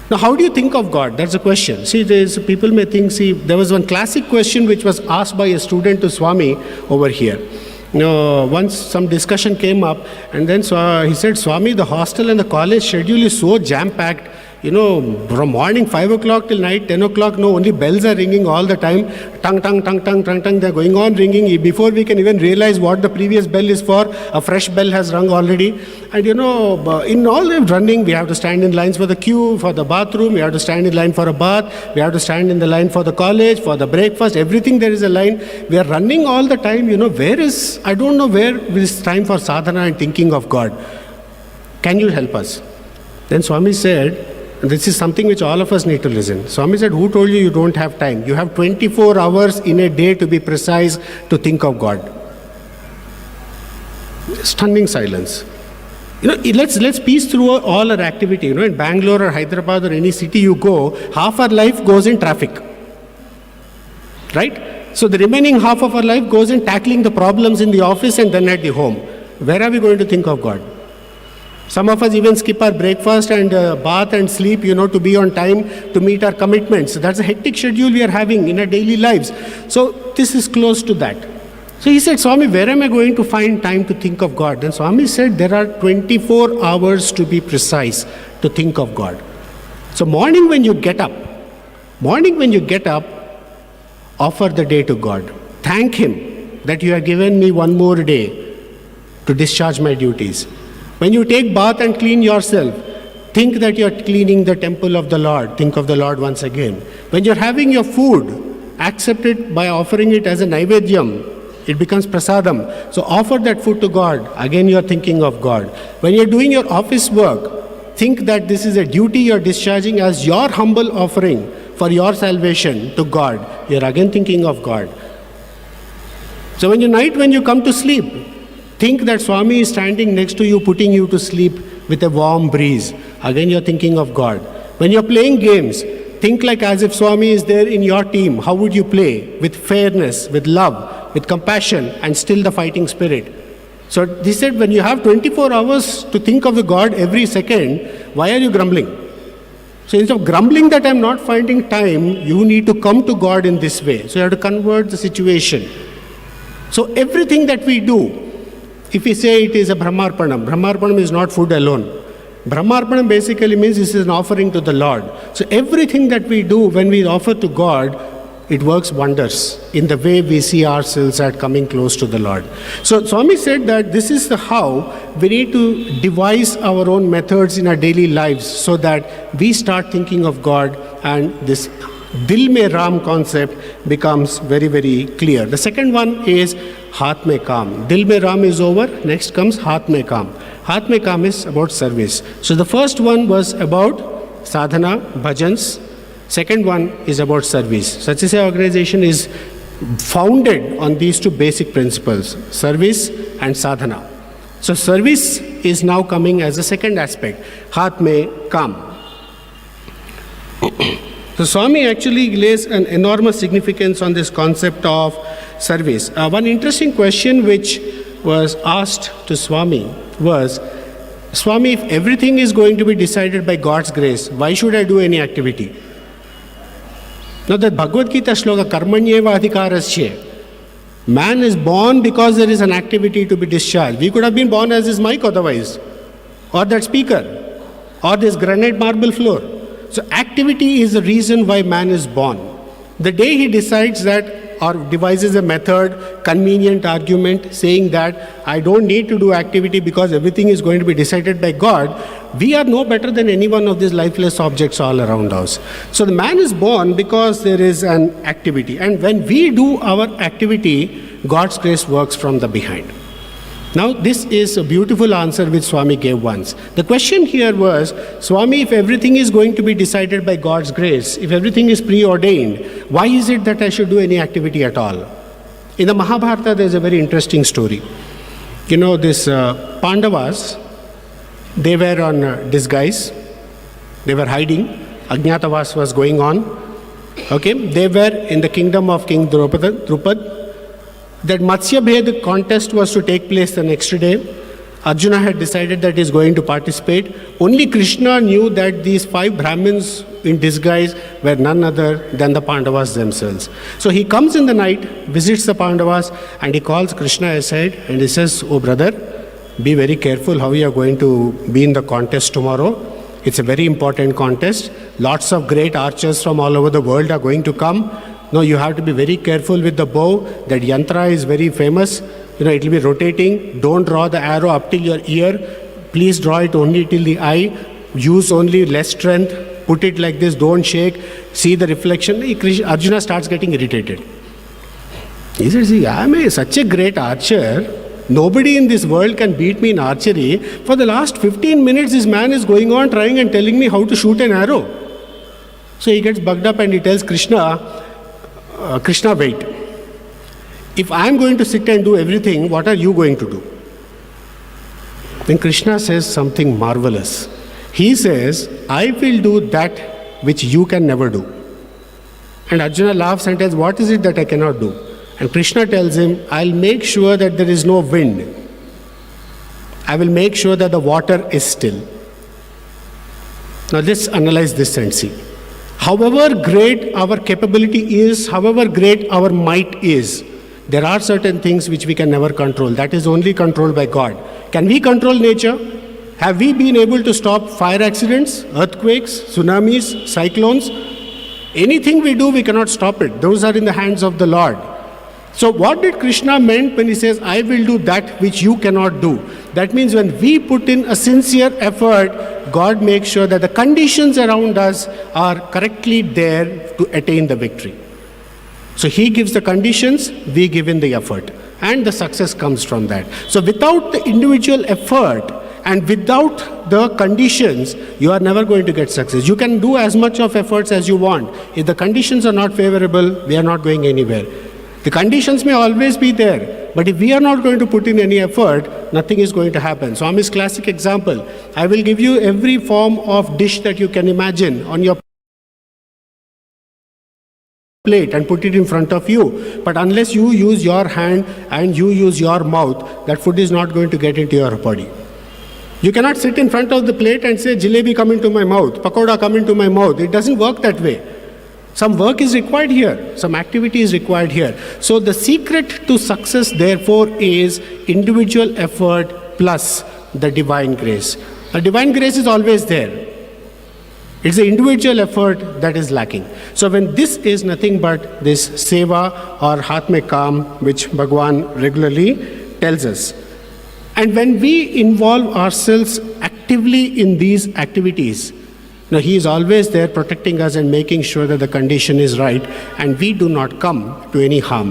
Now, how do you think of God? That's a question. See, people may think, there was one classic question which was asked by a student to Swami over here. Once some discussion came up, and then he said, Swami, the hostel and the college schedule is so jam-packed. From morning 5 o'clock till night 10 o'clock, only bells are ringing all the time. Tung, tung, tung, tung, tung, tung, they're going on ringing. Before we can even realize what the previous bell is for, a fresh bell has rung already. And in all the running, we have to stand in lines for the queue, for the bathroom, we have to stand in line for a bath, we have to stand in the line for the college, for the breakfast, everything there is a line. We are running all the time, I don't know where is time for sadhana and thinking of God. Can you help us? Then Swami said, this is something which all of us need to listen. Swami said, who told you you don't have time? You have 24 hours in a day, to be precise, to think of God. Stunning silence. Let's piece through all our activity. In Bangalore or Hyderabad or any city you go, half our life goes in traffic. Right? So the remaining half of our life goes in tackling the problems in the office and then at the home. Where are we going to think of God? Some of us even skip our breakfast and bath and sleep, to be on time to meet our commitments. That's a hectic schedule we are having in our daily lives. So this is close to that. So he said, Swami, where am I going to find time to think of God? Then Swami said, there are 24 hours, to be precise, to think of God. So morning when you get up, offer the day to God. Thank Him that you have given me one more day to discharge my duties. When you take bath and clean yourself, think that you are cleaning the temple of the Lord. Think of the Lord once again. When you are having your food, accept it by offering it as a naivedyam. It becomes prasadam. So offer that food to God. Again, you are thinking of God. When you are doing your office work, think that this is a duty you are discharging as your humble offering for your salvation to God. You are again thinking of God. So when you come to sleep, think that Swami is standing next to you, putting you to sleep with a warm breeze. Again, you're thinking of God. When you're playing games, think like as if Swami is there in your team. How would you play? With fairness, with love, with compassion, and still the fighting spirit. So he said, when you have 24 hours to think of the God every second, why are you grumbling? So instead of grumbling that I'm not finding time, you need to come to God in this way. So you have to convert the situation. So everything that we do, if we say it is a Brahmarpanam is not food alone. Brahmarpanam basically means this is an offering to the Lord. So everything that we do when we offer to God, it works wonders in the way we see ourselves at coming close to the Lord. So Swami said that this is how we need to devise our own methods in our daily lives so that we start thinking of God and this Dil mein Ram concept becomes very, very clear. The second one is Haath mein Kaam. Dil mein Ram is over. Next comes Haath mein Kaam. Haath mein Kaam is about service. So the first one was about sadhana, bhajans. Second one is about service. Sathya Sai organization is founded on these two basic principles, service and sadhana. So service is now coming as a second aspect, Haath mein Kaam. So Swami actually lays an enormous significance on this concept of service. One interesting question which was asked to Swami was, Swami, if everything is going to be decided by God's grace, why should I do any activity? Now that Bhagavad Gita shloka, karmanyeva adhikarasya, man is born because there is an activity to be discharged. We could have been born as his mic otherwise, or that speaker, or this granite marble floor. So activity is the reason why man is born. The day he decides that or devises a method, convenient argument saying that I don't need to do activity because everything is going to be decided by God, we are no better than any one of these lifeless objects all around us. So the man is born because there is an activity. And when we do our activity, God's grace works from the behind. Now, this is a beautiful answer which Swami gave once. The question here was, Swami, if everything is going to be decided by God's grace, if everything is preordained, why is it that I should do any activity at all? In the Mahabharata, there's a very interesting story. This Pandavas, they were on disguise. They were hiding. Ajnatavas was going on. Okay, they were in the kingdom of King Drupad. That Matsya Bhed contest was to take place the next day. Arjuna had decided that he is going to participate. Only Krishna knew that these 5 Brahmins in disguise were none other than the Pandavas themselves. So he comes in the night, visits the Pandavas, and he calls Krishna aside and he says, "Oh brother, be very careful how you are going to be in the contest tomorrow. It's a very important contest. Lots of great archers from all over the world are going to come. No, you have to be very careful with the bow. That yantra is very famous. It will be rotating. Don't draw the arrow up till your ear. Please draw it only till the eye. Use only less strength. Put it like this. Don't shake. See the reflection." Arjuna starts getting irritated. He says, "See, I am such a great archer. Nobody in this world can beat me in archery. For the last 15 minutes, this man is going on trying and telling me how to shoot an arrow." So he gets bugged up and he tells Krishna, "Krishna, wait. If I am going to sit and do everything, what are you going to do?" Then Krishna says something marvelous. He says, "I will do that which you can never do." And Arjuna laughs and tells, "What is it that I cannot do?" And Krishna tells him, "I'll make sure that there is no wind. I will make sure that the water is still." Now let's analyze this and see. However great our capability is, however great our might is, there are certain things which we can never control. That is only controlled by God. Can we control nature? Have we been able to stop fire accidents, earthquakes, tsunamis, cyclones? Anything we do, we cannot stop it. Those are in the hands of the Lord. So what did Krishna meant when he says, "I will do that which you cannot do"? That means when we put in a sincere effort, God makes sure that the conditions around us are correctly there to attain the victory. So he gives the conditions, we give in the effort. And the success comes from that. So without the individual effort and without the conditions, you are never going to get success. You can do as much of efforts as you want. If the conditions are not favorable, we are not going anywhere. The conditions may always be there, but if we are not going to put in any effort, nothing is going to happen. Swami's classic example, I will give you every form of dish that you can imagine on your plate and put it in front of you. But unless you use your hand and you use your mouth, that food is not going to get into your body. You cannot sit in front of the plate and say, "Jalebi come into my mouth, pakoda come into my mouth." It doesn't work that way. Some work is required here. Some activity is required here. So the secret to success, therefore, is individual effort plus the divine grace. The divine grace is always there. It's the individual effort that is lacking. So when this is nothing but this seva or hath mein kaam, which Bhagwan regularly tells us. And when we involve ourselves actively in these activities, now, he is always there protecting us and making sure that the condition is right and we do not come to any harm.